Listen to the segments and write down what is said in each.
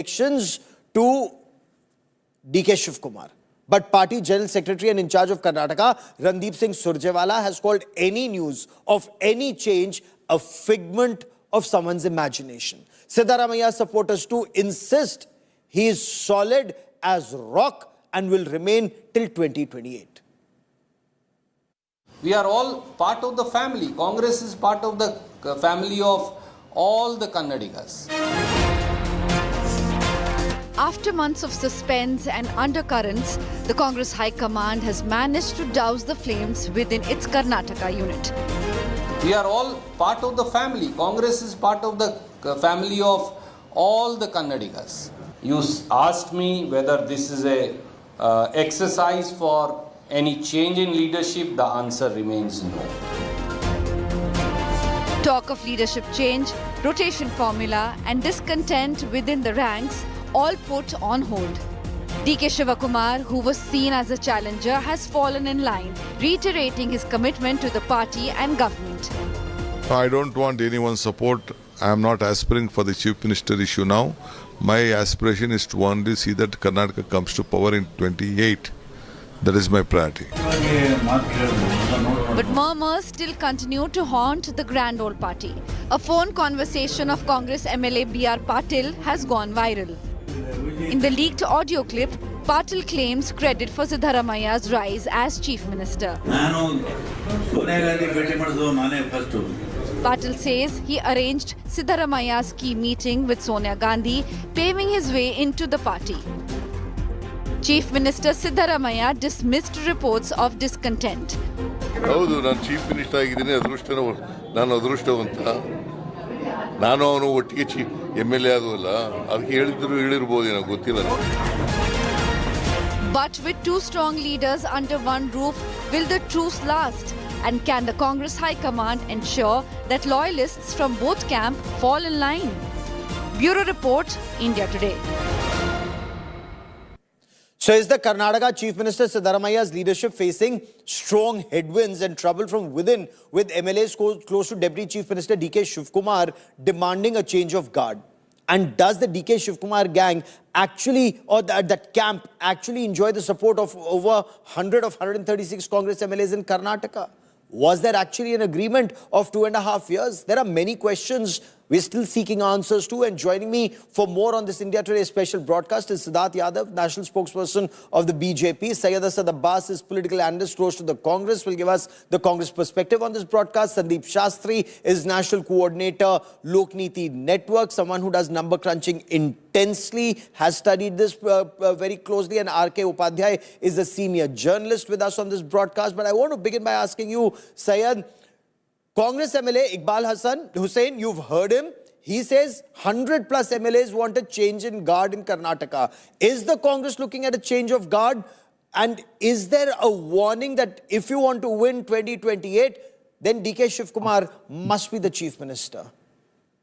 elections to DK Shiv Kumar. But Party General Secretary and in charge of Karnataka, Randeep Singh Surjewala, has called any news of any change a figment of someone's imagination. Siddaramaiah supporters too insist he is solid as rock and will remain till 2028. We are all part of the family. Congress is part of the family of all the Kannadigas. After months of suspense and undercurrents, the Congress High Command has managed to douse the flames within its Karnataka unit. We are all part of the family. Congress is part of the family of all the Kannadigas. You asked me whether this is a exercise for any change in leadership. The answer remains no. Talk of leadership change, rotation formula and discontent within the ranks all put on hold. DK Shivakumar, who was seen as a challenger, has fallen in line, reiterating his commitment to the party and government. I don't want anyone's support. I am not aspiring for the Chief Minister issue now. My aspiration is to only see that Karnataka comes to power in 28. That is my priority. But murmurs still continue to haunt the Grand Old Party. A phone conversation of Congress MLA B.R. Patil has gone viral. In the leaked audio clip, Patil claims credit for Siddaramaiah's rise as Chief Minister. Patil says he arranged Siddaramaiah's key meeting with Sonia Gandhi, paving his way into the party. Chief Minister Siddaramaiah dismissed reports of discontent. ಹೌದು ನಾನು chief minister ಆಗಿದ್ದೀನಿ ನಾನು ಅದೃಷ್ಟವಂತ ನಾನು ಅವನು ಒಟ್ಟಿಗೆ MLA ಆದವಲ್ಲ ಅದಕ್ಕೆ ಹೇಳಿರ್ಬೋದು ಗೊತ್ತಿಲ್ಲ. But with two strong leaders under one roof, will the truce last? And can the Congress High Command ensure that loyalists from both camps fall in line? Bureau Report, India Today. So is the Karnataka Chief Minister Siddaramaiah's leadership facing strong headwinds and trouble from within, with MLAs close to Deputy Chief Minister DK Shivkumar demanding a change of guard? And does the DK Shivkumar gang actually, or that camp actually enjoy the support of over 100 of 136 Congress MLAs in Karnataka? Was there actually an agreement of 2.5 years? There are many questions we're still seeking answers to. And joining me for more on this India Today special broadcast is Siddharth Yadav, national spokesperson of the BJP. Syed Asad Abbas is political analyst close to the Congress, will give us the Congress perspective on this broadcast. Sandeep Shastri is national coordinator, Lokniti Network, someone who does number crunching intensely, has studied this very closely. And RK Upadhyay is a senior journalist with us on this broadcast. But I want to begin by asking you, Syed, Congress MLA Iqbal Hussain, you've heard him. He says 100 plus MLAs want a change in guard in Karnataka. Is the Congress looking at a change of guard? And is there a warning that if you want to win 2028, then DK Shivkumar must be the Chief Minister?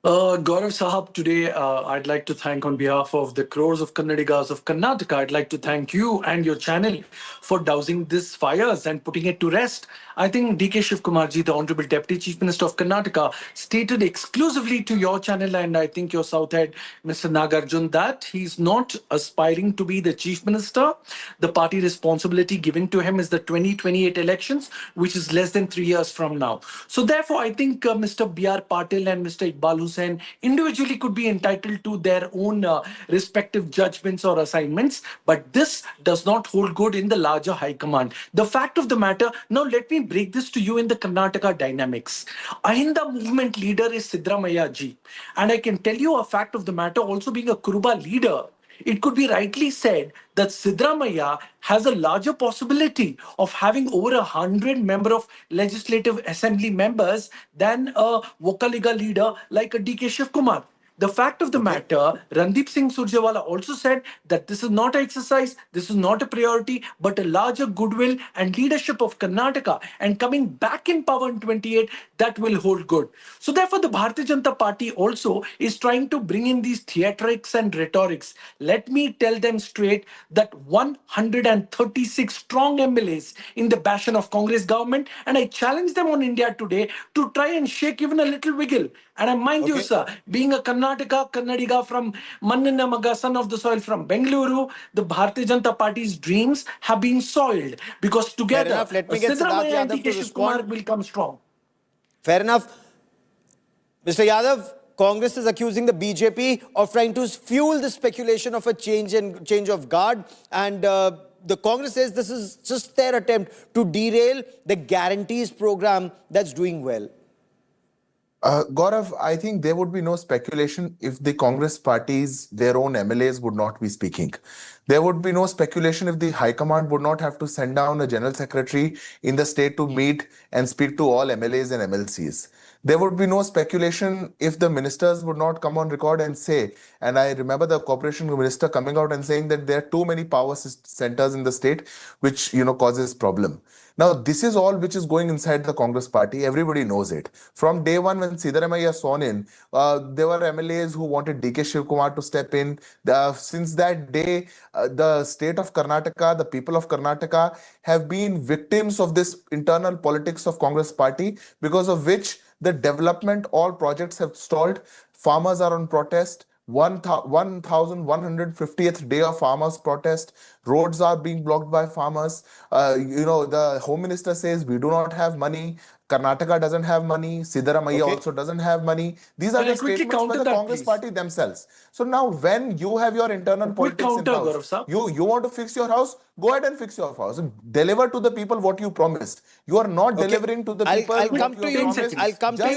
Gaurav Sahab, today I'd like to thank on behalf of the crores of Kannadigas of Karnataka, I'd like to thank you and your channel for dousing these fires and putting it to rest. I think DK Shivkumarji, the Honorable Deputy Chief Minister of Karnataka, stated exclusively to your channel and I think your South Head, Mr. Nagarjun, that he's not aspiring to be the Chief Minister. The party responsibility given to him is the 2028 elections, which is less than 3 years from now. So therefore, I think Mr. B.R. Patil and Mr. Iqbal Hussain individually could be entitled to their own respective judgments or assignments, but this does not hold good in the larger high command. The fact of the matter, now let me break this to you in the Karnataka dynamics. Ahinda movement leader is Siddaramaiah ji, and I can tell you a fact of the matter, also being a Kuruba leader, it could be rightly said that Siddaramaiah has a larger possibility of having over 100 member of legislative assembly members than a Vokaliga leader like a DK Shivkumar. The fact of the matter, Randeep Singh Surjewala also said that this is not an exercise, this is not a priority, but a larger goodwill and leadership of Karnataka and coming back in power in 28, that will hold good. So therefore, the Bharatiya Janata Party also is trying to bring in these theatrics and rhetorics. Let me tell them straight that 136 strong MLAs in the bastion of Congress government, and I challenge them on India Today to try and shake even a little wiggle. And I mind you, sir, being a Karnataka Karnataka, Kannadiga from Mannanamaga, son of the soil from Bengaluru, the Bharatiya Janata Party's dreams have been soiled because together enough. Let me get Siddharth Siddaramaiah and Yadav to DK Shiv Kumar respond. will come strong. Fair enough. Mr. Yadav, Congress is accusing the BJP of trying to fuel the speculation of a change of guard, and the Congress says this is just their attempt to derail the guarantees program that's doing well. Gaurav, I think there would be no speculation if the Congress parties, their own MLAs would not be speaking. There would be no speculation if the High Command would not have to send down a General Secretary in the state to meet and speak to all MLAs and MLCs. There would be no speculation if the ministers would not come on record and say, and I remember the Corporation Minister coming out and saying that there are too many power centers in the state, which causes problem. Now, this is all which is going inside the Congress party. Everybody knows it. From day one, when Siddaramaiah sworn in, there were MLAs who wanted DK Shiv Kumar to step in. Since that day, the state of Karnataka, the people of Karnataka have been victims of this internal politics of Congress party, because of which the development, all projects have stalled. Farmers are on protest. 1150th day of farmers' protest. Roads are being blocked by farmers. The Home Minister says we do not have money. Karnataka doesn't have money. Siddaramaiah also doesn't have money. These are the statements by the Congress party themselves. So now when you have your internal politics in house, you want to fix your house, go ahead and fix your house. Deliver to the people what you promised. You are not delivering to the people. I'll come to you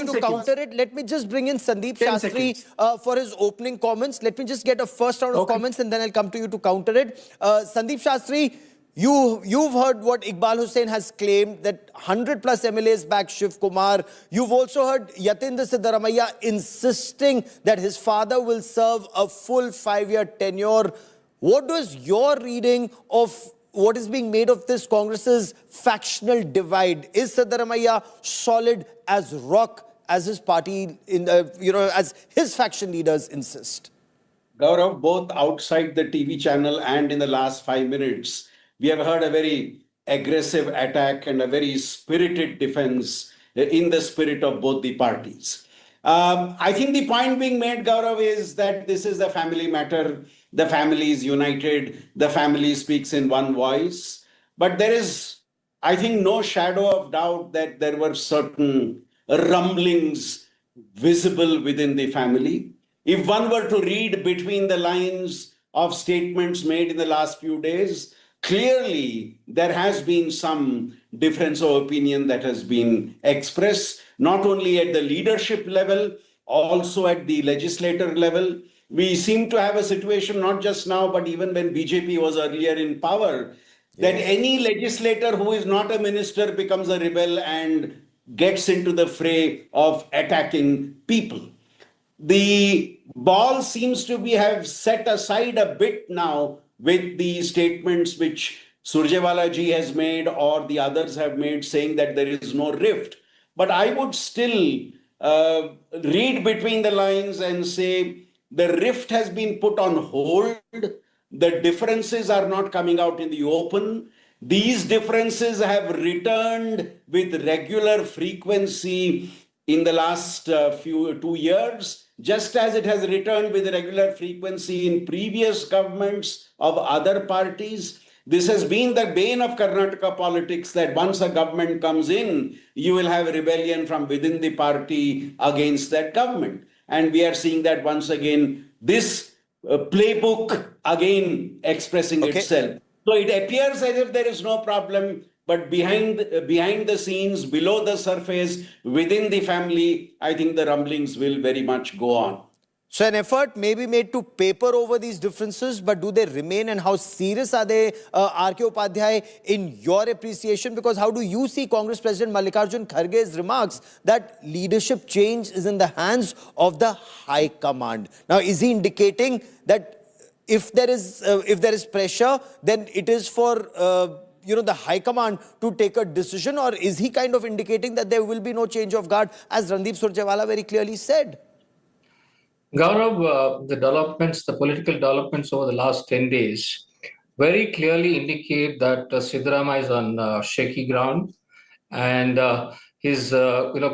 to counter it. Let me just bring in Sandeep Shastri for his opening comments. Let me just get a first round of comments and then I'll come to you to counter it. Sandeep Shastri, you've heard what Iqbal Hussain has claimed, that 100 plus MLAs back Shiv Kumar. You've also heard Yatindra Siddaramaiah insisting that his father will serve a full 5-year tenure. What was your reading of what is being made of this Congress's factional divide? Is Siddaramaiah solid as rock, as his party, as his faction leaders insist? Gaurav, both outside the TV channel and in the last 5 minutes, we have heard a very aggressive attack and a very spirited defense in the spirit of both the parties. I think the point being made, Gaurav, is that this is a family matter. The family is united. The family speaks in one voice. But there is, I think, no shadow of doubt that there were certain rumblings visible within the family. If one were to read between the lines of statements made in the last few days, clearly there has been some difference of opinion that has been expressed, not only at the leadership level, also at the legislator level. We seem to have a situation, not just now, but even when BJP was earlier in power, that any legislator who is not a minister becomes a rebel and gets into the fray of attacking people. The ball seems to have set aside a bit now with the statements which Surjewala ji has made or the others have made, saying that there is no rift. But I would still read between the lines and say the rift has been put on hold. The differences are not coming out in the open. These differences have returned with regular frequency in the last 2 years, just as it has returned with regular frequency in previous governments of other parties. This has been the bane of Karnataka politics, that once a government comes in, you will have a rebellion from within the party against that government. And we are seeing that once again, this playbook again expressing itself. So it appears as if there is no problem, but behind the scenes, below the surface, within the family, I think the rumblings will very much go on. So an effort may be made to paper over these differences, but do they remain, and how serious are they, R.K. Upadhyay, in your appreciation? Because how do you see Congress President Mallikarjun Kharge's remarks that leadership change is in the hands of the High Command? Now, is he indicating that if there is pressure, then it is for the High Command to take a decision, or is he kind of indicating that there will be no change of guard, as Randeep Surjewala very clearly said? Gaurav, the political developments over the last 10 days very clearly indicate that Siddaramaiah is on shaky ground, and his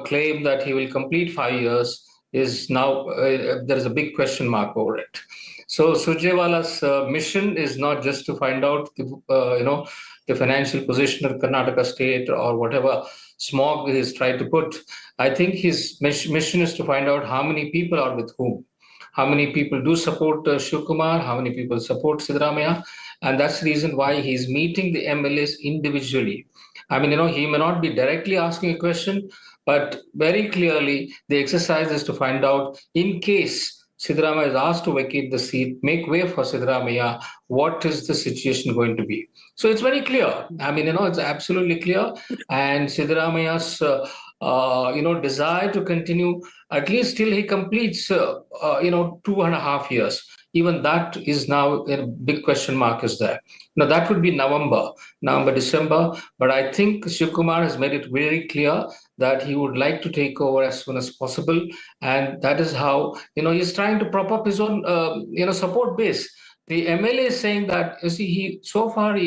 claim that he will complete 5 years is now there is a big question mark over it. So Surjewala's mission is not just to find out the financial position of Karnataka state or whatever smog he's tried to put. I think his mission is to find out how many people are with whom, how many people do support Shivkumar, how many people support Siddaramaiah, and that's the reason why he's meeting the MLAs individually. I mean, he may not be directly asking a question, but very clearly the exercise is to find out, in case Siddaramaiah is asked to vacate the seat, make way for Siddaramaiah, what is the situation going to be? So it's very clear. I mean, it's absolutely clear. And Siddaramaiah's, desire to continue at least till he completes, 2.5 years. Even that is now a big question mark is there. Now that would be November, December. But I think Shivkumar has made it very clear that he would like to take over as soon as possible. And that is how, he's trying to prop up his own, support base. The MLA is saying that, you see, he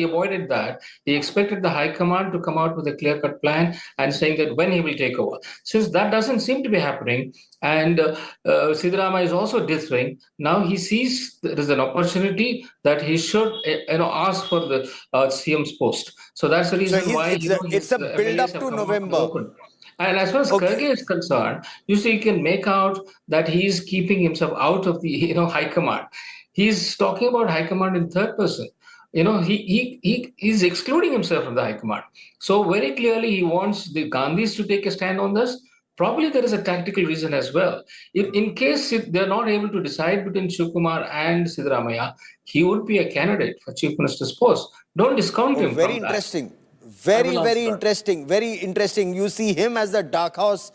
avoided that. He expected the High Command to come out with a clear-cut plan and saying that when he will take over. Since that doesn't seem to be happening, and Siddaramaiah is also differing, now he sees there is an opportunity that he should, ask for the CM's post. So that's the reason why it's a build-up to November. And as far as Kharge is concerned, you see, you can make out that he's keeping himself out of the High Command. He's talking about High Command in third person. He's excluding himself from the High Command. So very clearly he wants the Gandhis to take a stand on this. Probably there is a tactical reason as well. In case they're not able to decide between Shivkumar and Siddaramaiah, he would be a candidate for Chief Minister's post. Don't discount him. Very interesting. Very interesting. You see him as the dark horse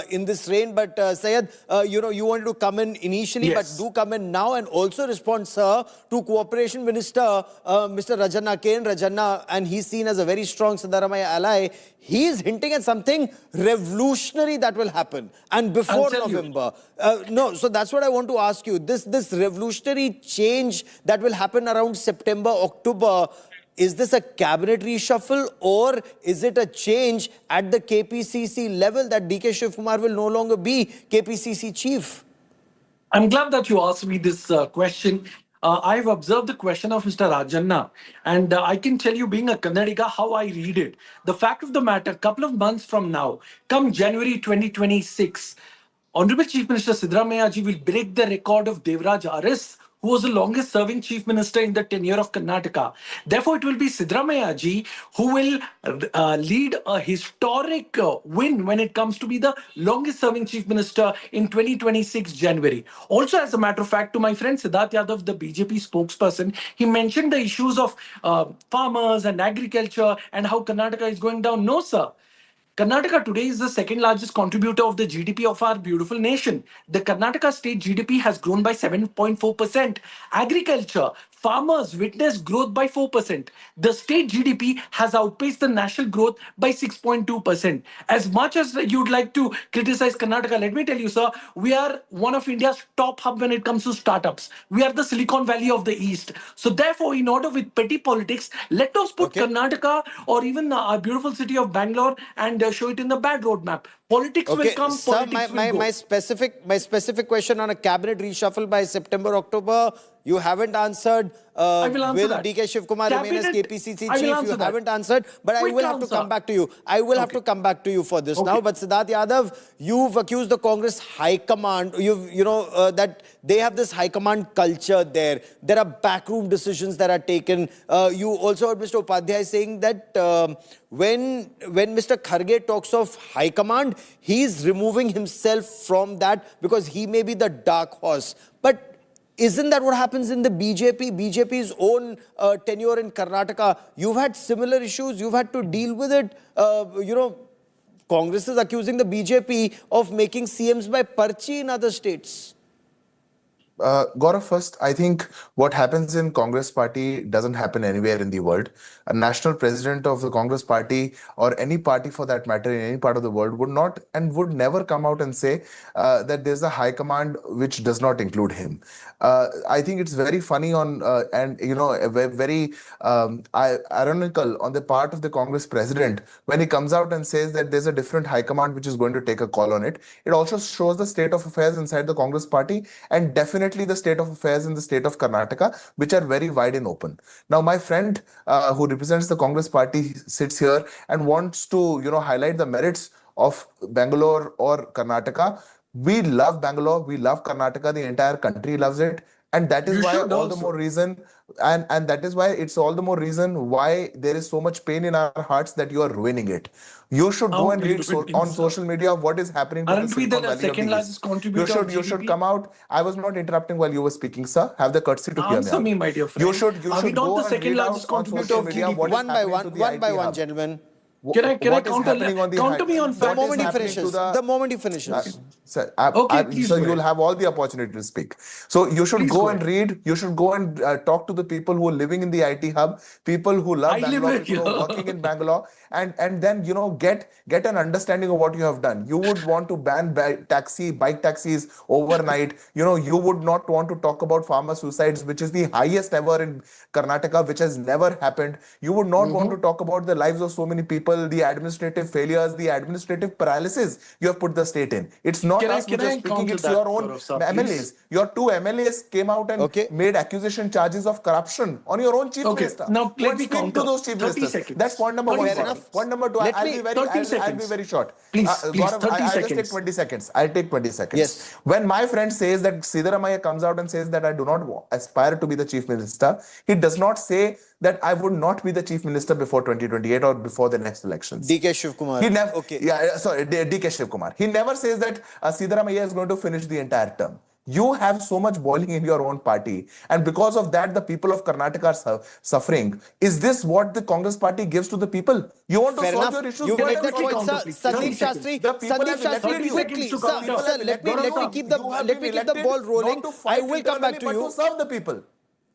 in this reign. But Syed, you wanted to come in initially, Yes. but do come in now and also respond, sir, to Cooperation Minister Mr. Rajanna, K.N. Rajanna, and he's seen as a very strong Siddaramaiah ally. He's hinting at something revolutionary that will happen, and before November. So that's what I want to ask you. This revolutionary change that will happen around September, October. Is this a cabinet reshuffle, or is it a change at the KPCC level that DK Shivkumar will no longer be KPCC chief? I'm glad that you asked me this question. I've observed the question of Mr. Rajanna, and I can tell you, being a Kannadiga, how I read it. The fact of the matter, a couple of months from now, come January 2026, Honorable Chief Minister Siddaramaiah ji will break the record of Devraj Aris, who was the longest serving chief minister in the tenure of Karnataka. Therefore, it will be Siddaramaiah ji who will lead a historic win when it comes to be the longest serving chief minister in 2026 January. Also, as a matter of fact, to my friend Siddharth Yadav, the BJP spokesperson, he mentioned the issues of farmers and agriculture and how Karnataka is going down. No, sir. Karnataka today is the second largest contributor of the GDP of our beautiful nation. The Karnataka state GDP has grown by 7.4%. Agriculture, farmers witnessed growth by 4%. The state GDP has outpaced the national growth by 6.2%. As much as you'd like to criticize Karnataka, let me tell you, sir, we are one of India's top hub when it comes to startups. We are the Silicon Valley of the East. So therefore, in order with petty politics, let us put Karnataka or even our beautiful city of Bangalore and show it in the bad roadmap. Politics will come, sir, politics will go. my specific question on a cabinet reshuffle by September, October, you haven't answered. I will answer Will that. DK Shivkumar remain as Cabinet, KPCC I will chief? answer You that. haven't answered, but I Quick will have to answer. come back to you. I will have to come back to you for this now. But Siddharth Yadav, you've accused the Congress High Command. That they have this High Command culture there. There are backroom decisions that are taken. You also heard Mr. Upadhyay saying that when Mr. Kharge talks of High Command, he's removing himself from that because he may be the dark horse. But isn't that what happens in the BJP? BJP's own tenure in Karnataka. You've had similar issues. You've had to deal with it. Congress is accusing the BJP of making CMs by parchi in other states. Gaurav, first, I think what happens in Congress party doesn't happen anywhere in the world. A national president of the Congress party or any party for that matter in any part of the world would not and would never come out and say that there's a high command which does not include him. I think it's very funny and very ironical on the part of the Congress president when he comes out and says that there's a different high command which is going to take a call on it. It also shows the state of affairs inside the Congress party and definitely the state of affairs in the state of Karnataka, which are very wide and open. Now, my friend who represents the Congress party sits here and wants to, highlight the merits of Bangalore or Karnataka. We love Bangalore, we love Karnataka, the entire country loves it. And that is You why should all the also. more reason, and that is why it's all the more reason why there is so much pain in our hearts that you are ruining it. You should How go and are you read doing, on sir? social media what is happening to the Aren't we Silicon the Valley of second the largest East. contributor of You should GDP? come out. I was not interrupting while you were speaking, sir. Have the courtesy to hear me Answer out. me, my dear friend. You should Are we go not the and second read out largest on contributor social of media GDP? what is One by happening one, to the one by IT one, hub. gentlemen. Can I What is counter happening on the counter me on The facts? moment he happening to finishes. the- The moment he finishes. Sir, Okay, please so go you'll ahead. have all the opportunity to speak. So you should Please go go and ahead. read. You should go and talk to the people who are living in the IT hub, people who love I live Bangalore, here. people who are working in Bangalore, and then get an understanding of what you have done. You would want to ban bike taxis overnight. You would not want to talk about farmer suicides, which is the highest ever in Karnataka, which has never happened. You would not want to talk about the lives of so many people, the administrative failures, the administrative paralysis you have put the state in. It's not Can I- us which can are I speaking, counter it's that, your own Gaurav sir, MLAs. please? Your two MLAs came out and Okay. made accusation charges of corruption on your own chief Okay, minister. now Go let and me speak counter. to those chief 30 ministers. seconds. That's point number 30 one. Fair Gaurav. enough. Point number two, Let I'll me- be very, 30 I'll be seconds. very short. Please, Gaurav, 30 I'll just take seconds. 20 seconds. I'll take 20 seconds. Yes. When my friend says that Siddharamaiah comes out and says that I do not aspire to be the chief minister, he does not say that I would not be the chief minister before 2028 or before the next elections. DK Shivkumar. He never, Okay. sorry, DK Shivkumar. He never says that Siddharamaiah is going to finish the entire term. You have so much boiling in your own party, and because of that, the people of Karnataka are suffering. Is this what the Congress party gives to the people? You want to Fair solve enough. your issues? You go made ahead that and point, solve sir. them. 30 Sandeep seconds. Shastri. The people Sandeep have elected Shastri, you. quickly, to sir. counter. Sir, let me Gaurav keep You have been the ball elected rolling. not to I fight will come back internally, to but you. to serve the people.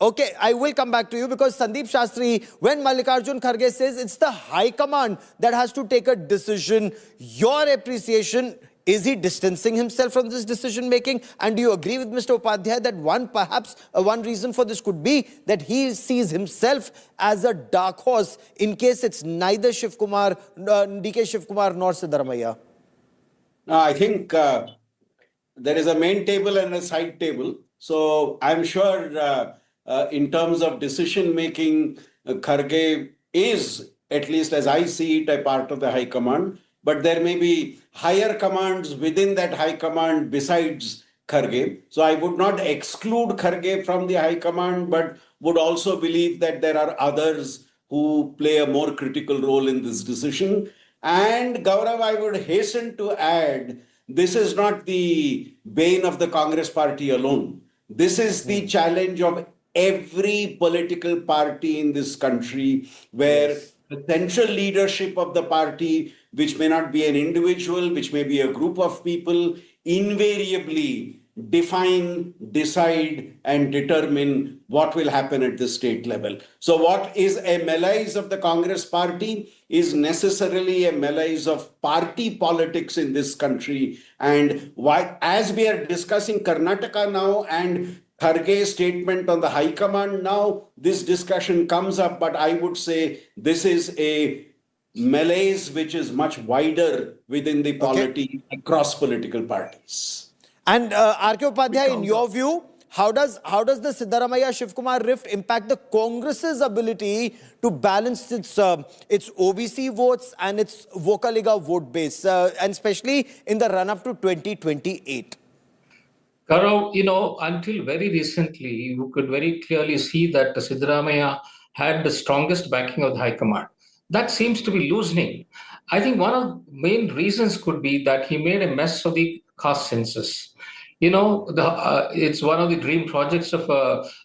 Okay, I will come back to you because Sandeep Shastri, when Mallikarjun Kharge says it's the High Command that has to take a decision, your appreciation, is he distancing himself from this decision making? And do you agree with Mr. Upadhyay that one reason for this could be that he sees himself as a dark horse in case it's neither DK Shivkumar nor Siddharamaiah? I think there is a main table and a side table. So I'm sure in terms of decision making, Kharge is, at least as I see it, a part of the High Command. But there may be higher commands within that High Command besides Kharge. So I would not exclude Kharge from the High Command, but would also believe that there are others who play a more critical role in this decision. And Gaurav, I would hasten to add, this is not the bane of the Congress party alone. This is the challenge of every political party in this country, where the central leadership of the party, which may not be an individual, which may be a group of people, invariably define, decide, and determine what will happen at the state level. So what is a malaise of the Congress party is necessarily a malaise of party politics in this country. And why, as we are discussing Karnataka now and Kharge's statement on the High Command now, this discussion comes up, but I would say this is a malaise which is much wider within the polity across political parties. And R.K. Upadhyay, in your view, how does the Siddharamaiah Shivkumar rift impact the Congress's ability to balance its OBC votes and its Vocaliga vote base, and especially in the run-up to 2028? Gaurav, until very recently, you could very clearly see that Siddharamaiah had the strongest backing of the High Command. That seems to be loosening. I think one of the main reasons could be that he made a mess of the caste census. It's one of the dream projects of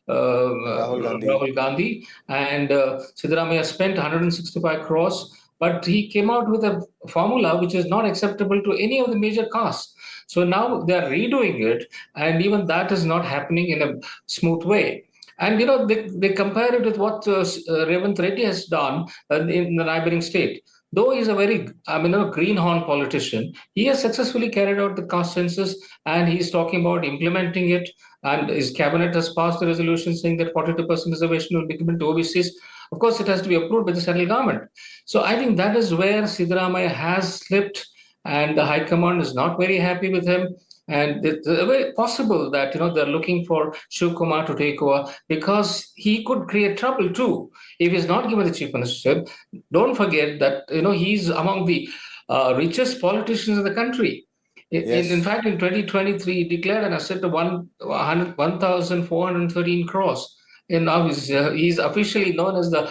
Rahul Gandhi, and Siddharamaiah spent 165 crores, but he came out with a formula which is not acceptable to any of the major castes. So now they are redoing it, and even that is not happening in a smooth way. And they compare it with what Revant Reddy has done in the neighboring state. Though he's a very, greenhorn politician, he has successfully carried out the caste census, and he's talking about implementing it. And his cabinet has passed a resolution saying that 42% reservation will be given to OBCs. Of course, it has to be approved by the central government. So I think that is where Siddaramaiah has slipped, and the High Command is not very happy with him. And it's very possible that they're looking for Shiv Kumar to take over, because he could create trouble too if he's not given the chief ministership. Don't forget that he's among the richest politicians in the country. Yes. In fact, in 2023, he declared an asset of 1,413 crores. And now he's officially known as the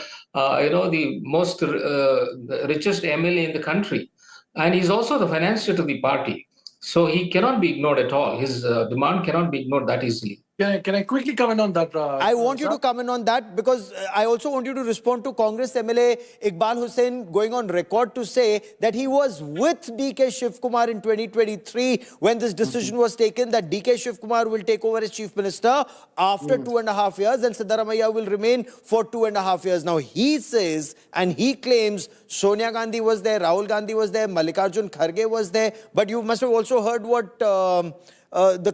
most richest MLA in the country, and he's also the financier to the party. So he cannot be ignored at all. His demand cannot be ignored that easily. Can I quickly comment on that? I want you to comment on that, because I also want you to respond to Congress MLA Iqbal Hussain going on record to say that he was with DK Shiv Kumar in 2023 when this decision was taken that DK Shiv Kumar will take over as Chief Minister after 2.5 years and Siddaramaiah will remain for 2.5 years. Now he says and he claims Sonia Gandhi was there, Rahul Gandhi was there, Mallikarjun Kharge was there, but you must have also heard what the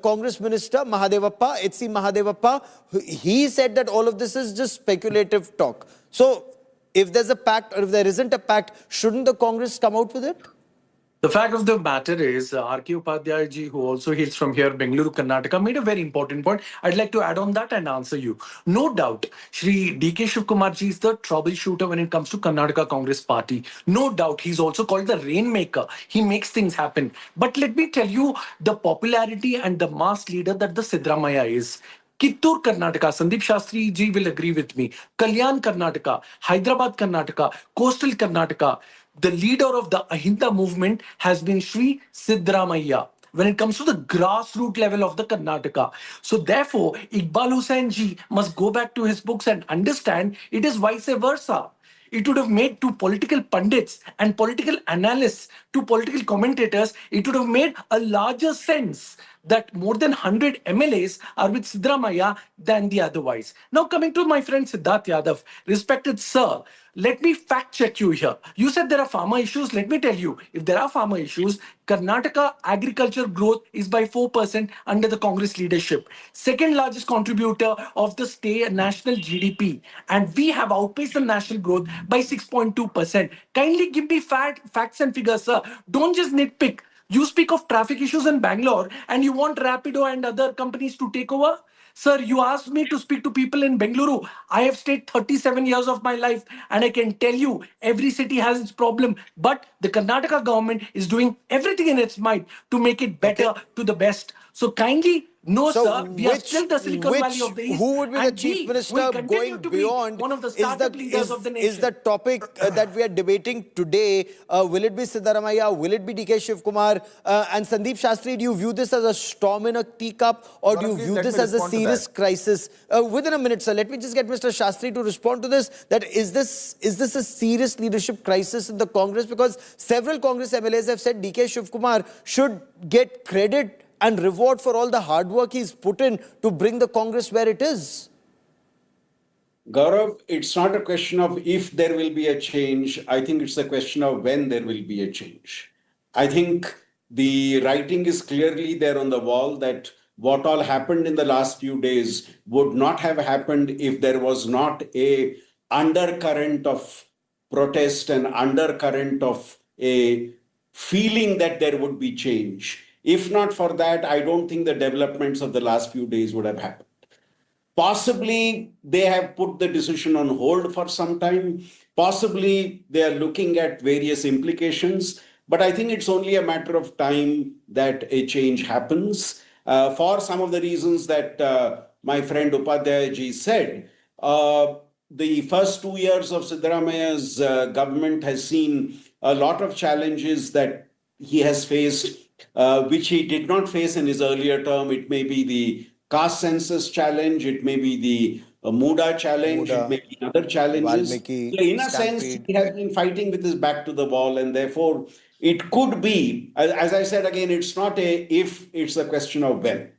Congress Minister, Mahadevappa, H.C. Mahadevappa, he said that all of this is just speculative talk. So, if there's a pact or if there isn't a pact, shouldn't the Congress come out with it? The fact of the matter is, R.K. Upadhyay ji, who also hails from here, Bengaluru, Karnataka, made a very important point. I'd like to add on that and answer you. No doubt, Shri D.K. Shiv Kumar ji is the troubleshooter when it comes to Karnataka Congress Party. No doubt, he's also called the rainmaker. He makes things happen. But let me tell you the popularity and the mass leader that the Siddaramaiah is. Kittur, Karnataka, Sandeep Shastri ji will agree with me. Kalyan, Karnataka, Hyderabad, Karnataka, Coastal Karnataka. The leader of the Ahinsa movement has been Shri Siddaramaiah when it comes to the grassroots level of the Karnataka. So therefore, Iqbal Hussain ji must go back to his books and understand it is vice versa. It would have made to political pundits and political analysts, to political commentators, it would have made a larger sense that more than 100 MLAs are with Siddaramaiah than the otherwise. Now coming to my friend Siddharth Yadav, respected sir, let me fact check you here. You said there are farmer issues. Let me tell you, if there are farmer issues, Karnataka agriculture growth is by 4% under the Congress leadership. Second largest contributor of the state national GDP. And we have outpaced the national growth by 6.2%. Kindly give me facts and figures, sir. Don't just nitpick. You speak of traffic issues in Bangalore and you want Rapido and other companies to take over? Sir, you asked me to speak to people in Bengaluru. I have stayed 37 years of my life and I can tell you every city has its problem. But the Karnataka government is doing everything in its might to make it better to the best. So kindly, no, So sir, we are still the Silicon Valley of the East. who would be the and Chief we Minister will continue going to be beyond one of the is startup leaders of the nation. is the topic that we are debating today. Will it be Siddaramaiah? Will it be DK Shiv Kumar? And Sandeep Shastri, do you view this as a storm in a teacup or do you view let this me as a respond to serious that. crisis? Within a minute, sir, let me just get Mr. Shastri to respond to this. That is this a serious leadership crisis in the Congress? Because several Congress MLAs have said DK Shiv Kumar should get credit and reward for all the hard work he's put in to bring the Congress where it is. Gaurav, it's not a question of if there will be a change. I think it's a question of when there will be a change. I think the writing is clearly there on the wall that what all happened in the last few days would not have happened if there was not a undercurrent of protest and undercurrent of a feeling that there would be change. If not for that, I don't think the developments of the last few days would have happened. Possibly they have put the decision on hold for some time. Possibly they are looking at various implications. But I think it's only a matter of time that a change happens. For some of the reasons that my friend Upadhyay ji said, the first 2 years of Siddaramaiah's government has seen a lot of challenges that he has faced, which he did not face in his earlier term. It may be the caste census challenge, it may be the Muda challenge, Muda, it may be other challenges. Valmiki, So in a sense, Stampede. he has been fighting with his back to the wall, and therefore it could be, as I said again, it's not a if, it's a question of when.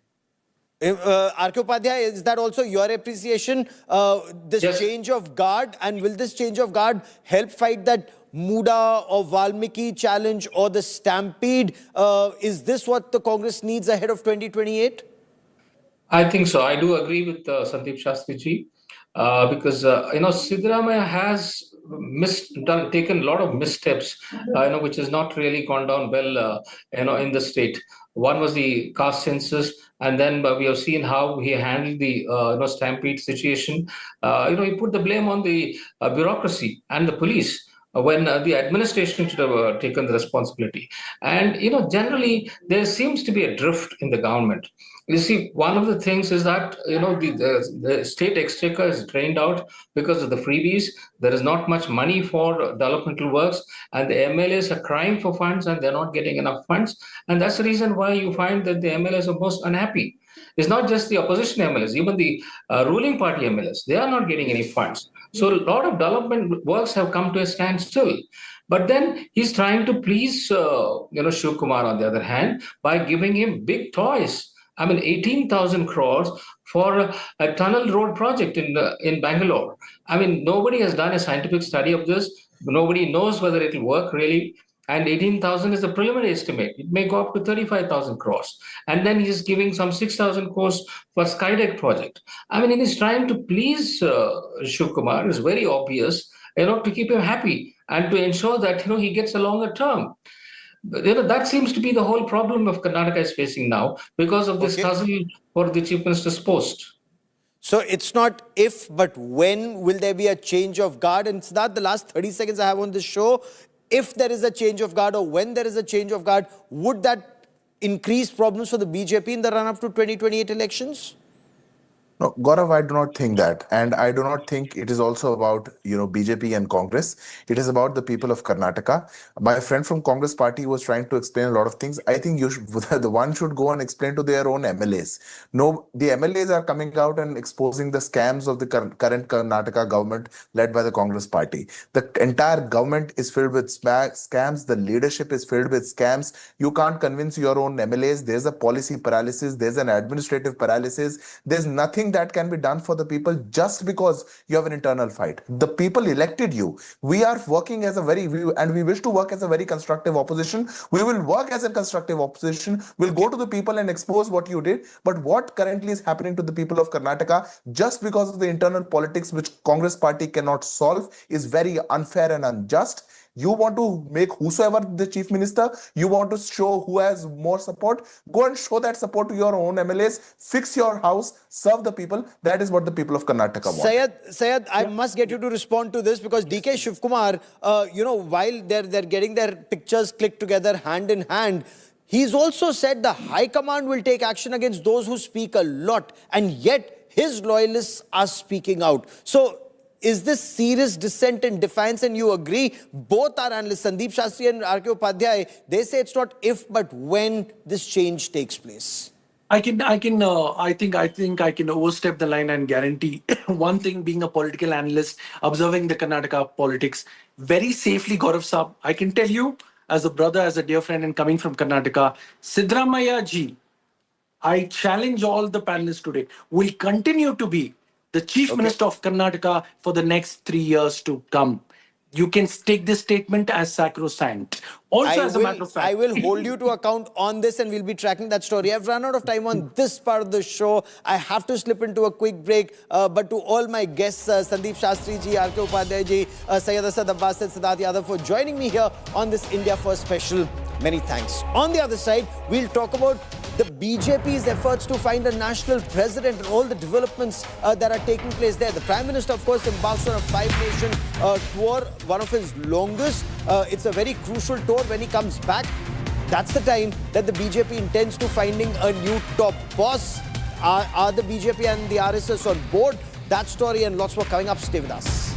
R.K. Upadhyay, is that also your appreciation, this Yes. change of guard? And will this change of guard help fight that Muda or Valmiki challenge or the Stampede? Is this what the Congress needs ahead of 2028? I think so. I do agree with Sandeep Shastri ji because Siddaramaiah has taken a lot of missteps, which has not really gone down well, in the state. One was the caste census, and then we have seen how he handled the stampede situation. He put the blame on the bureaucracy and the police. When the administration should have taken the responsibility. And, generally, there seems to be a drift in the government. You see, one of the things is that, the state exchequer is drained out because of the freebies. There is not much money for developmental works, and the MLAs are crying for funds and they're not getting enough funds. And that's the reason why you find that the MLAs are most unhappy. It's not just the opposition MLAs, even the ruling party MLAs, they are not getting any funds. So a lot of development works have come to a standstill. But then he's trying to please, Shiv Kumar on the other hand, by giving him big toys. I mean, 18,000 crores for a tunnel road project in Bangalore. I mean, nobody has done a scientific study of this. Nobody knows whether it will work really. And 18,000 is a preliminary estimate. It may go up to 35,000 crores. And then he's giving some 6,000 crores for Skydeck project. I mean, he's trying to please Shiv Kumar. It's very obvious, to keep him happy and to ensure that, he gets a longer term. That seems to be the whole problem of Karnataka is facing now because of this tussle for the chief minister's post. So it's not if, but when will there be a change of guard? And Siddharth, the last 30 seconds I have on this show, if there is a change of guard or when there is a change of guard, would that increase problems for the BJP in the run-up to 2028 elections? No, Gaurav, I do not think that. And I do not think it is also about, BJP and Congress. It is about the people of Karnataka. My friend from Congress party was trying to explain a lot of things. I think the one should go and explain to their own MLAs. No, the MLAs are coming out and exposing the scams of the current Karnataka government led by the Congress party. The entire government is filled with scams. The leadership is filled with scams. You can't convince your own MLAs. There's a policy paralysis. There's an administrative paralysis. There's nothing that can be done for the people just because you have an internal fight. The people elected you. We are working as we wish to work as a very constructive opposition. We will work as a constructive opposition. We'll go to the people and expose what you did. But what currently is happening to the people of Karnataka, just because of the internal politics which Congress party cannot solve, is very unfair and unjust. You want to make whosoever the chief minister, you want to show who has more support, go and show that support to your own MLAs, fix your house, serve the people. That is what the people of Karnataka want. Syed, I must get you to respond to this because DK Shivkumar, while they're getting their pictures clicked together hand in hand, he's also said the High Command will take action against those who speak a lot, and yet his loyalists are speaking out. So, is this serious dissent and defiance? And you agree, both our analysts, Sandeep Shastri and R.K. Upadhyay, they say it's not if, but when this change takes place. I think I can overstep the line and guarantee one thing, being a political analyst, observing the Karnataka politics very safely, Gaurav Saab, I can tell you, as a brother, as a dear friend, and coming from Karnataka, Siddaramaiah ji, I challenge all the panelists today, will continue to be the Chief Minister of Karnataka for the next 3 years to come. You can take this statement as sacrosanct. Also, as a matter of fact, I will hold you to account on this and we'll be tracking that story. I've run out of time on this part of the show. I have to slip into a quick break. But to all my guests, Sandeep Shastri ji, R.K. Upadhyay ji, Syed Asad Abbas and Siddharth Yadav for joining me here on this India First special. Many thanks. On the other side, we'll talk about the BJP's efforts to find a national president and all the developments that are taking place there. The Prime Minister, of course, embarks on a 5-nation tour, one of his longest. It's a very crucial tour. When he comes back, that's the time that the BJP intends to finding a new top boss. Are the BJP and the RSS on board? That story and lots more coming up. Stay with us.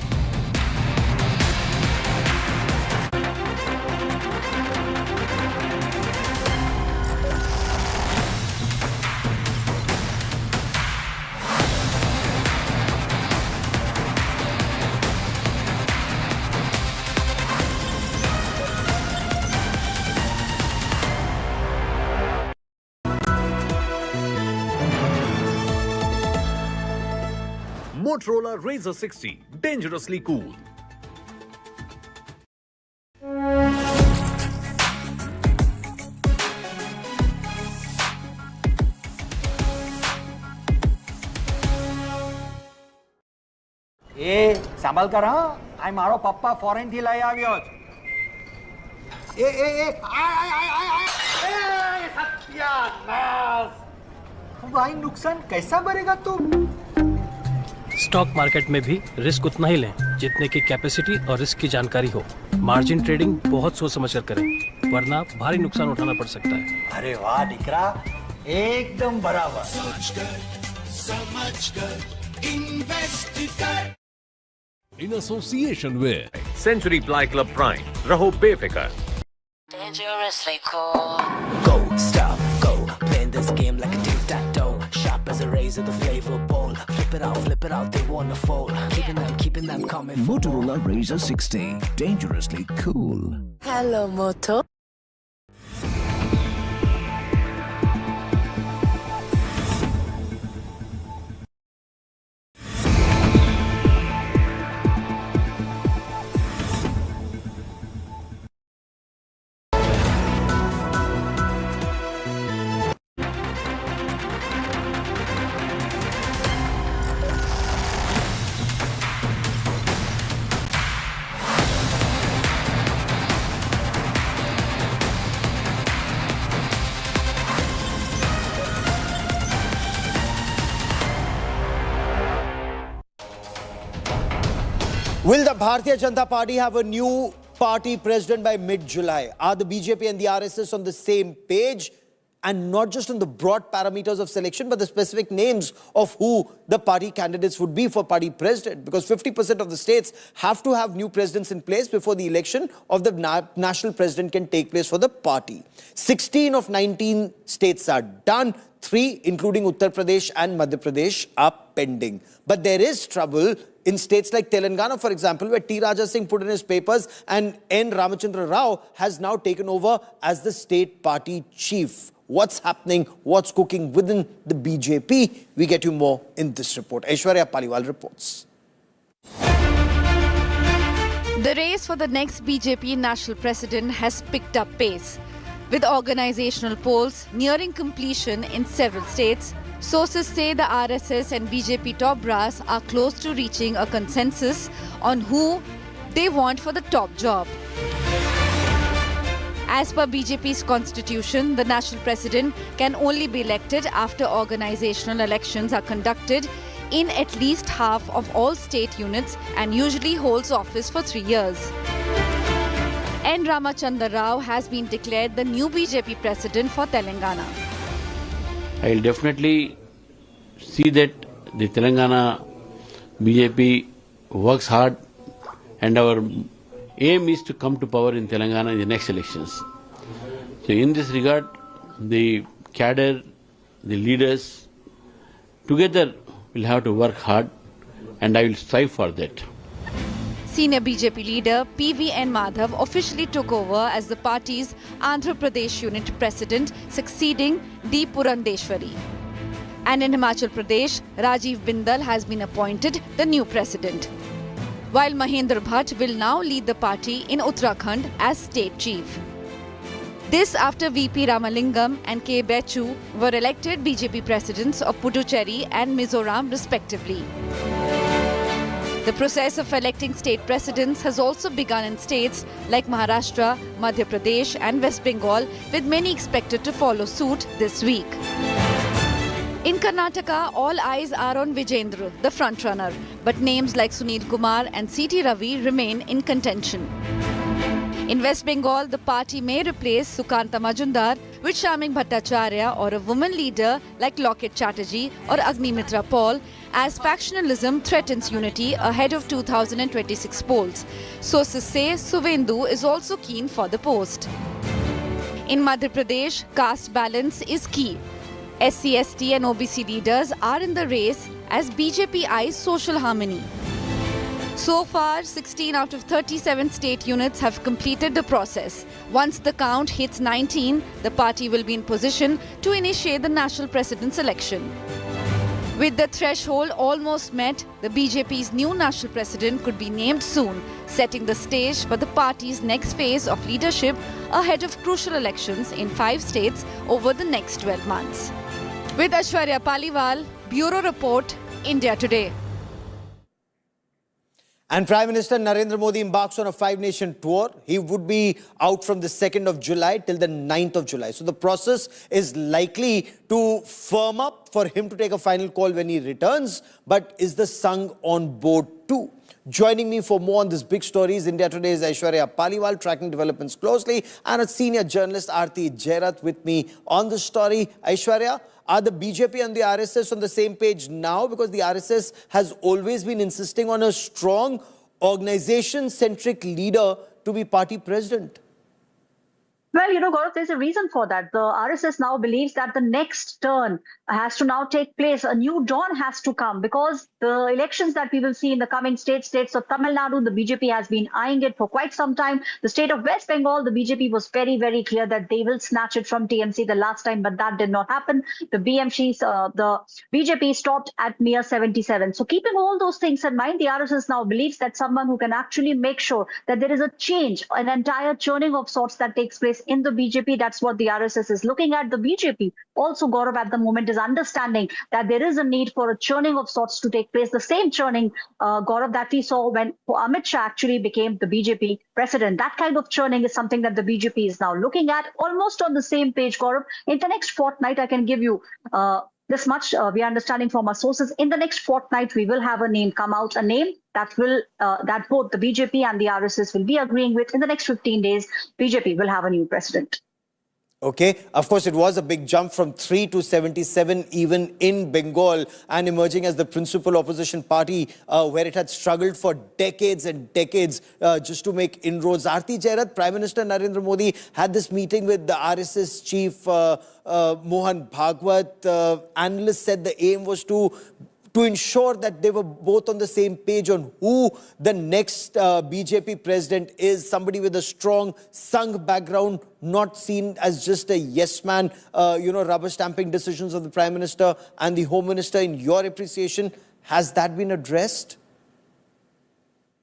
Motorola Razr 60, dangerously cool. એ સાંભળ કર હા આ મારો પપ્પા foreign થી લઈ આવ્યો છે सत्यानाश भाई नुकसान कैसा भरेगा तू स्टॉक मार्केट में भी रिस्क उतना ही लें जितने की कैपेसिटी और रिस्क की जानकारी हो। मार्जिन ट्रेडिंग बहुत सोच समझ कर करें, वरना भारी नुकसान उठाना पड़ सकता है। अरे वाह दीकरा एकदम बराबर इन्वेस्ट कर in association with Century Ply Club Prime. Raho befekar. Dangerously cool. Go, stop, go. Playing this game like a tic-tac-toe. Sharp as a razor, the flavor bowl. Flip it out, they wanna fold. Keeping them coming. Motorola Razr 60. Dangerously cool. Hello, Moto. Will the Bharatiya Janata Party have a new party president by mid-July? Are the BJP and the RSS on the same page? And not just on the broad parameters of selection, but the specific names of who the party candidates would be for party president. Because 50% of the states have to have new presidents in place before the election of the national president can take place for the party. 16 of 19 states are done. 3, including Uttar Pradesh and Madhya Pradesh, are pending. But there is trouble in states like Telangana, for example, where T. Raja Singh put in his papers and N. Ramachandra Rao has now taken over as the state party chief. What's happening? What's cooking within the BJP? We get you more in this report. Aishwarya Paliwal reports. The race for the next BJP national president has picked up pace. With organizational polls nearing completion in several states, sources say the RSS and BJP top brass are close to reaching a consensus on who they want for the top job. As per BJP's constitution, the national president can only be elected after organizational elections are conducted in at least half of all state units and usually holds office for 3 years. N. Ramachandra Rao has been declared the new BJP president for Telangana. I will definitely see that the Telangana BJP works hard, and our aim is to come to power in Telangana in the next elections. So in this regard, the cadre, the leaders, together will have to work hard, and I will strive for that. Senior BJP leader PVN Madhav officially took over as the party's Andhra Pradesh unit president, succeeding D. Purandeshwari. And in Himachal Pradesh, Rajiv Bindal has been appointed the new president, while Mahendra Bhatt will now lead the party in Uttarakhand as state chief. This after VP Ramalingam and K. Bechu were elected BJP presidents of Puducherry and Mizoram respectively. The process of electing state presidents has also begun in states like Maharashtra, Madhya Pradesh and West Bengal, with many expected to follow suit this week. In Karnataka, all eyes are on Vijayendra, the frontrunner, but names like Sunil Kumar and C.T. Ravi remain in contention. In West Bengal, the party may replace Sukanta Majumdar with Shamik Bhattacharya or a woman leader like Loket Chatterjee or Agnimitra Paul, as factionalism threatens unity ahead of 2026 polls. Sources say Suvendu is also keen for the post. In Madhya Pradesh, caste balance is key. SC, ST and OBC leaders are in the race as BJP eyes social harmony. So far, 16 out of 37 state units have completed the process. Once the count hits 19, the party will be in position to initiate the national president's election. With the threshold almost met, the BJP's new national president could be named soon, setting the stage for the party's next phase of leadership ahead of crucial elections in 5 states over the next 12 months. With Aishwarya Paliwal, Bureau Report, India Today. And Prime Minister Narendra Modi embarks on a 5-nation tour. He would be out from the 2nd of July till the 9th of July. So the process is likely to firm up for him to take a final call when he returns. But is the Sangh on board too? Joining me for more on this big story is India Today's Aishwarya Paliwal, tracking developments closely, and a senior journalist, Aarti Jairath, with me on the story. Aishwarya, are the BJP and the RSS on the same page now? Because the RSS has always been insisting on a strong organization-centric leader to be party president. Well, Gaurav, there's a reason for that. The RSS now believes that the next turn has to now take place. A new dawn has to come because the elections that we will see in the coming states of Tamil Nadu, the BJP has been eyeing it for quite some time. The state of West Bengal, the BJP was very, very clear that they will snatch it from TMC the last time, but that did not happen. The BJP stopped at mere 77. So keeping all those things in mind, the RSS now believes that someone who can actually make sure that there is a change, an entire churning of sorts that takes place in the BJP, that's what the RSS is looking at. The BJP also, Gaurav, at the moment is understanding that there is a need for a churning of sorts to take place. The same churning, Gaurav, that we saw when Amit Shah actually became the BJP president. That kind of churning is something that the BJP is now looking at, almost on the same page, Gaurav. In the next fortnight, I can give you this much. We are understanding from our sources. In the next fortnight, we will have a name come out, a name that will that both the BJP and the RSS will be agreeing with. In the next 15 days, BJP will have a new president. Okay, of course, it was a big jump from 3 to 77 even in Bengal, and emerging as the principal opposition party where it had struggled for decades and decades just to make inroads. Aarti Jairath, Prime Minister Narendra Modi had this meeting with the RSS chief Mohan Bhagwat. Analysts said the aim was to ensure that they were both on the same page on who the next BJP president is, somebody with a strong Sangh background, not seen as just a yes man, rubber stamping decisions of the Prime Minister and the Home Minister. In your appreciation, has that been addressed?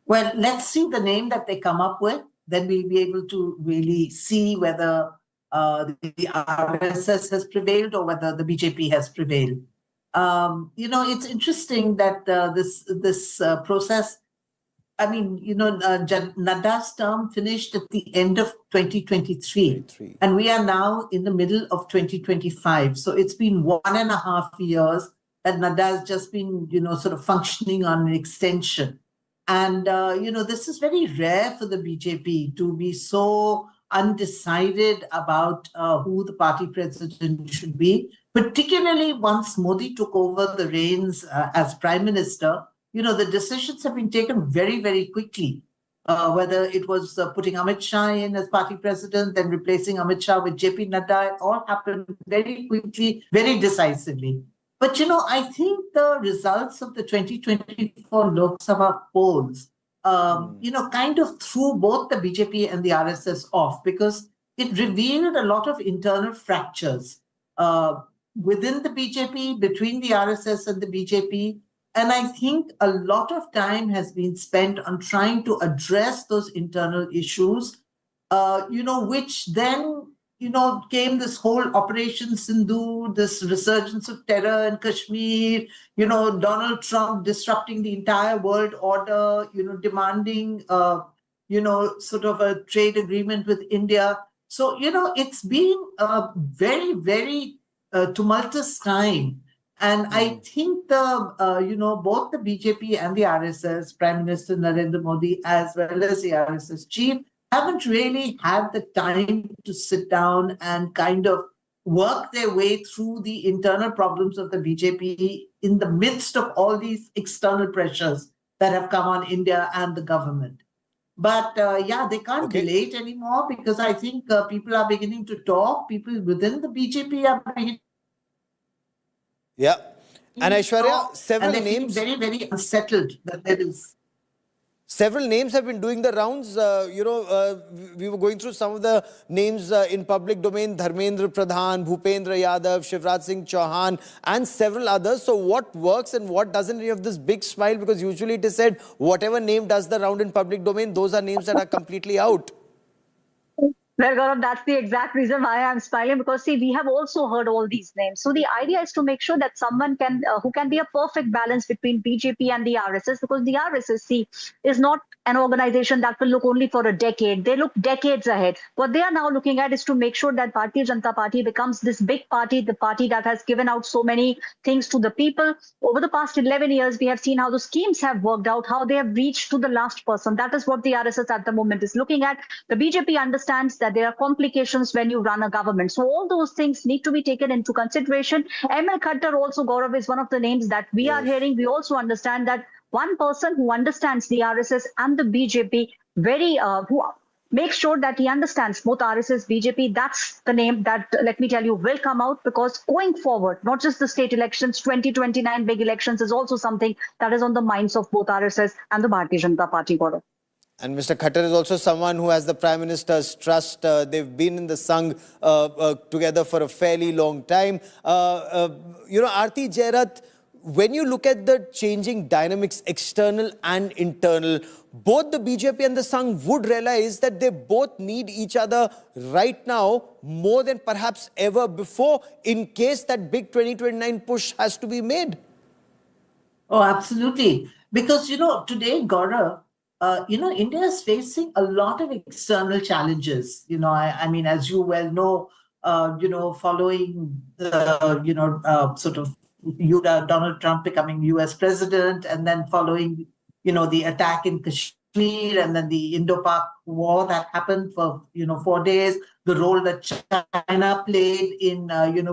Well, let's see the name that they come up with. Then we'll be able to really see whether the RSS has prevailed or whether the BJP has prevailed. It's interesting that this process, Nadda's term finished at the end of 2023, and we are now in the middle of 2025. So it's been 1.5 years that Nadda has just been, sort of functioning on an extension. And, this is very rare for the BJP to be so undecided about who the party president should be, particularly once Modi took over the reins as Prime Minister. The decisions have been taken very, very quickly, whether it was putting Amit Shah in as party president, then replacing Amit Shah with JP Nadda. It all happened very quickly, very decisively. But, I think the results of the 2024 Lok Sabha polls, kind of threw both the BJP and the RSS off, because it revealed a lot of internal fractures within the BJP, between the RSS and the BJP. And I think a lot of time has been spent on trying to address those internal issues, which then, came this whole Operation Sindhu, this resurgence of terror in Kashmir, Donald Trump disrupting the entire world order, demanding, sort of a trade agreement with India. So, it's been a very, very tumultuous time. And I think both the BJP and the RSS, Prime Minister Narendra Modi, as well as the RSS chief, haven't really had the time to sit down and kind of work their way through the internal problems of the BJP in the midst of all these external pressures that have come on India and the government. But they can't delay it anymore, because I think people are beginning to talk. People within the BJP are beginning. Yeah. And Aishwarya, several and names. Very, very unsettled that there is. Several names have been doing the rounds. We were going through some of the names in public domain. Dharmendra Pradhan, Bhupendra Yadav, Shivraj Singh Chauhan and several others. So what works and what doesn't? You have this big smile because usually it is said whatever name does the round in public domain, those are names that are completely out. Well, Gaurav, that's the exact reason why I'm smiling, because see, we have also heard all these names. So the idea is to make sure that someone who can be a perfect balance between BJP and the RSS, because the RSS, see, is not an organization that will look only for a decade. They look decades ahead. What they are now looking at is to make sure that Bharatiya Janata Party becomes this big party, the party that has given out so many things to the people. Over the past 11 years, we have seen how the schemes have worked out, how they have reached to the last person. That is what the RSS at the moment is looking at. The BJP understands that there are complications when you run a government. So all those things need to be taken into consideration. ML Khattar also, Gaurav, is one of the names that we are hearing. We also understand that one person who understands the RSS and the BJP who makes sure that he understands both RSS, BJP, that's the name that, let me tell you, will come out, because going forward, not just the state elections, 2029 big elections is also something that is on the minds of both RSS and the Bharatiya Janata Party, Gaurav. And Mr. Khattar is also someone who has the Prime Minister's trust. They've been in the Sangh together for a fairly long time. Aarti Jairath, when you look at the changing dynamics, external and internal, both the BJP and the Sangh would realize that they both need each other right now more than perhaps ever before, in case that big 2029 push has to be made. Oh, absolutely. Because, today, Gaurav, India is facing a lot of external challenges. I mean, as you well know, following the, sort of Donald Trump becoming US president, and then following, the attack in Kashmir, and then the Indo-Pak war that happened for, 4 days, the role that China played in,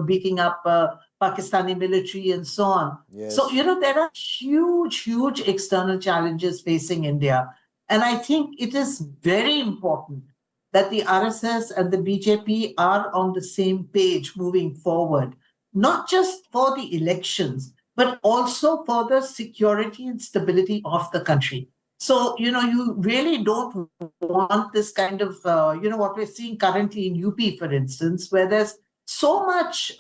beating up Pakistani military and so on. Yes. So, there are huge external challenges facing India. And I think it is very important that the RSS and the BJP are on the same page moving forward, not just for the elections, but also for the security and stability of the country. So, you really don't want this kind of, what we're seeing currently in UP, for instance, where there's so much,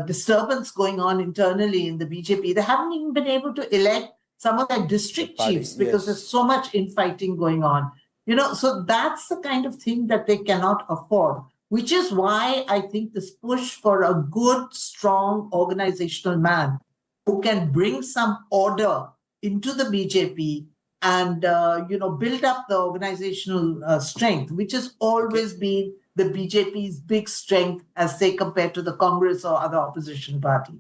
disturbance going on internally in the BJP. They haven't even been able to elect some of their district chiefs because there's so much infighting going on. So that's the kind of thing that they cannot afford, which is why I think this push for a good, strong organizational man who can bring some order into the BJP and, build up the organizational strength, which has always been the BJP's big strength as they compare to the Congress or other opposition party.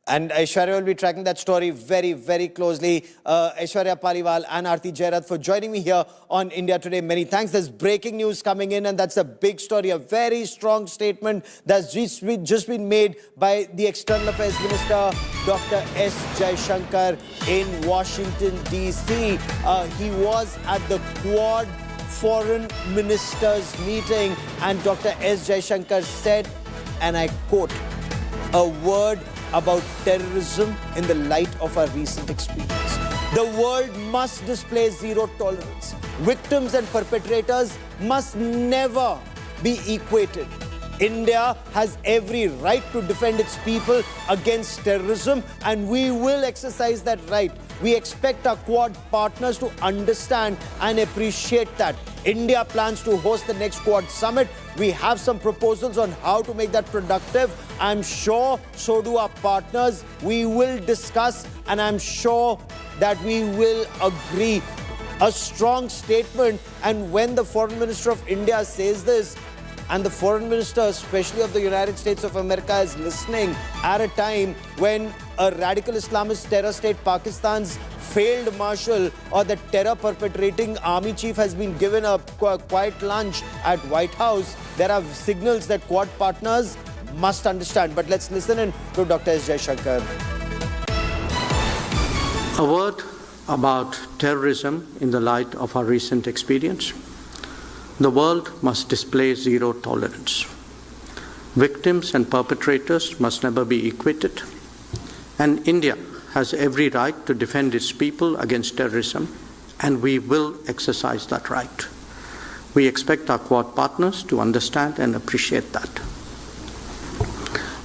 And Aishwarya will be tracking that story very, very closely. Aishwarya Paliwal and Aarti Jairath for joining me here on India Today. Many thanks. There's breaking news coming in, and that's a big story, a very strong statement that's just been made by the External Affairs Minister, Dr. S. Jaishankar, in Washington, D.C. He was at the Quad Foreign Ministers meeting, and Dr. S. Jaishankar said, and I quote, "A word about terrorism in the light of our recent experience. The world must display zero tolerance. Victims and perpetrators must never be equated. India has every right to defend its people against terrorism, and we will exercise that right. We expect our Quad partners to understand and appreciate that. India plans to host the next Quad summit. We have some proposals on how to make that productive. I'm sure so do our partners. We will discuss, and I'm sure that we will agree." A strong statement. And when the Foreign Minister of India says this, and the Foreign Minister, especially of the United States of America, is listening at a time when a radical Islamist terror state, Pakistan's failed marshal or the terror perpetrating army chief, has been given a quiet lunch at White House, there are signals that Quad partners must understand. But let's listen in to Dr. S. Jaishankar. A word about terrorism in the light of our recent experience. The world must display zero tolerance. Victims and perpetrators must never be equated. And India has every right to defend its people against terrorism, and we will exercise that right. We expect our Quad partners to understand and appreciate that.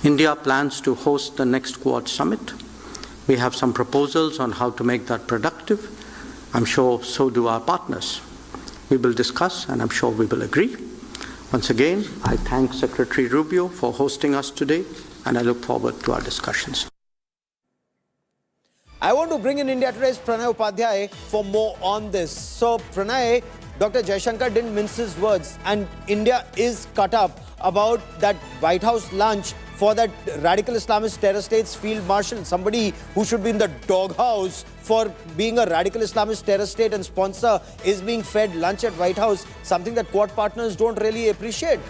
India plans to host the next Quad summit. We have some proposals on how to make that productive. I'm sure so do our partners. We will discuss, and I'm sure we will agree. Once again, I thank Secretary Rubio for hosting us today, and I look forward to our discussions. I want to bring in India Today's Pranay Upadhyay for more on this. So, Pranay, Dr. Jaishankar didn't mince his words, and India is cut up about that White House lunch for that radical Islamist terror state's field marshal, somebody who should be in the doghouse for being a radical Islamist terror state and sponsor, is being fed lunch at White House, something that Quad partners don't really appreciate.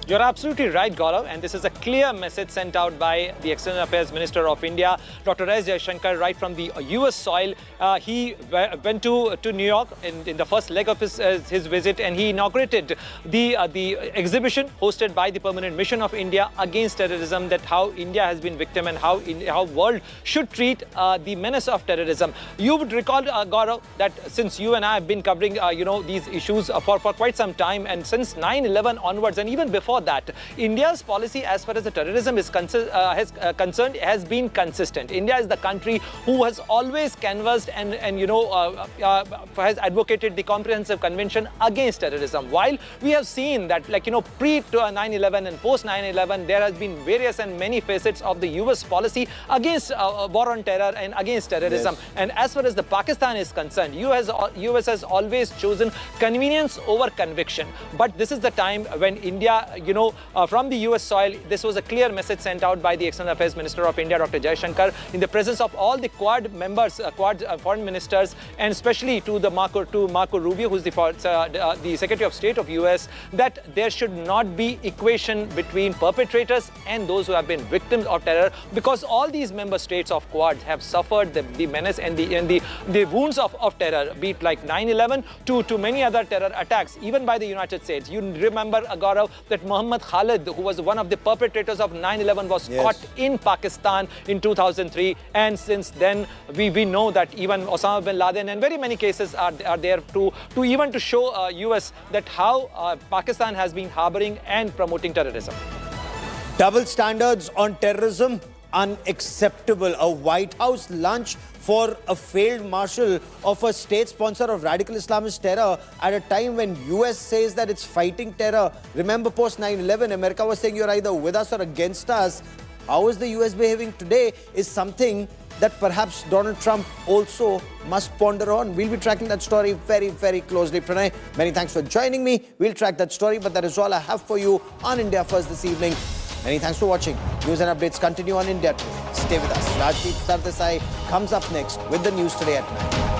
You're absolutely right, Gaurav, and this is a clear message sent out by the External Affairs Minister of India, Dr. S. Jaishankar, right from the US soil. He went to New York in the first leg of his visit, and he inaugurated the exhibition hosted by the Permanent Mission of India Against Terrorism, that how India has been victim and how world should treat the menace of terrorism. You would recall, Gaurav, that since you and I have been covering these issues for quite some time, and since 9/11 onwards, and even before that, India's policy as far as the terrorism is concerned has been consistent. India is the country who has always canvassed and has advocated the comprehensive convention against terrorism. While we have seen that, pre 9/11 and post 9/11, there has been various and many facets of the US policy against war on terror and against terrorism. Yes. And as far as the Pakistan is concerned, US has always chosen convenience over conviction. But this is the time when India, from the US soil, this was a clear message sent out by the External Affairs Minister of India, Dr. Jaishankar, in the presence of all the Quad members, Quad foreign ministers, and especially to Marco Rubio, who's the Secretary of State of US, that there should not be equation between perpetrators and those who have been victims of terror, because all these member states of Quad have suffered the menace and the wounds of terror, be it like 9/11 to many other terror attacks, even by the United States. You remember, Gaurav, that Muhammad Khalid, who was one of the perpetrators of 9/11, was caught in Pakistan in 2003. And since then, we know that even Osama bin Laden and very many cases are there to show US that how Pakistan has been harboring and promoting terrorism. Double standards on terrorism, unacceptable. A White House lunch for a failed marshal of a state sponsor of radical Islamist terror at a time when US says that it's fighting terror. Remember, post 9/11, America was saying you're either with us or against us. How is the US behaving today is something that perhaps Donald Trump also must ponder on. We'll be tracking that story very, very closely. Pranay, many thanks for joining me. We'll track that story, but that is all I have for you on India First this evening. Many thanks for watching. News and updates continue on India Today. Stay with us. Rajdeep Sardesai comes up next with the news today at 9.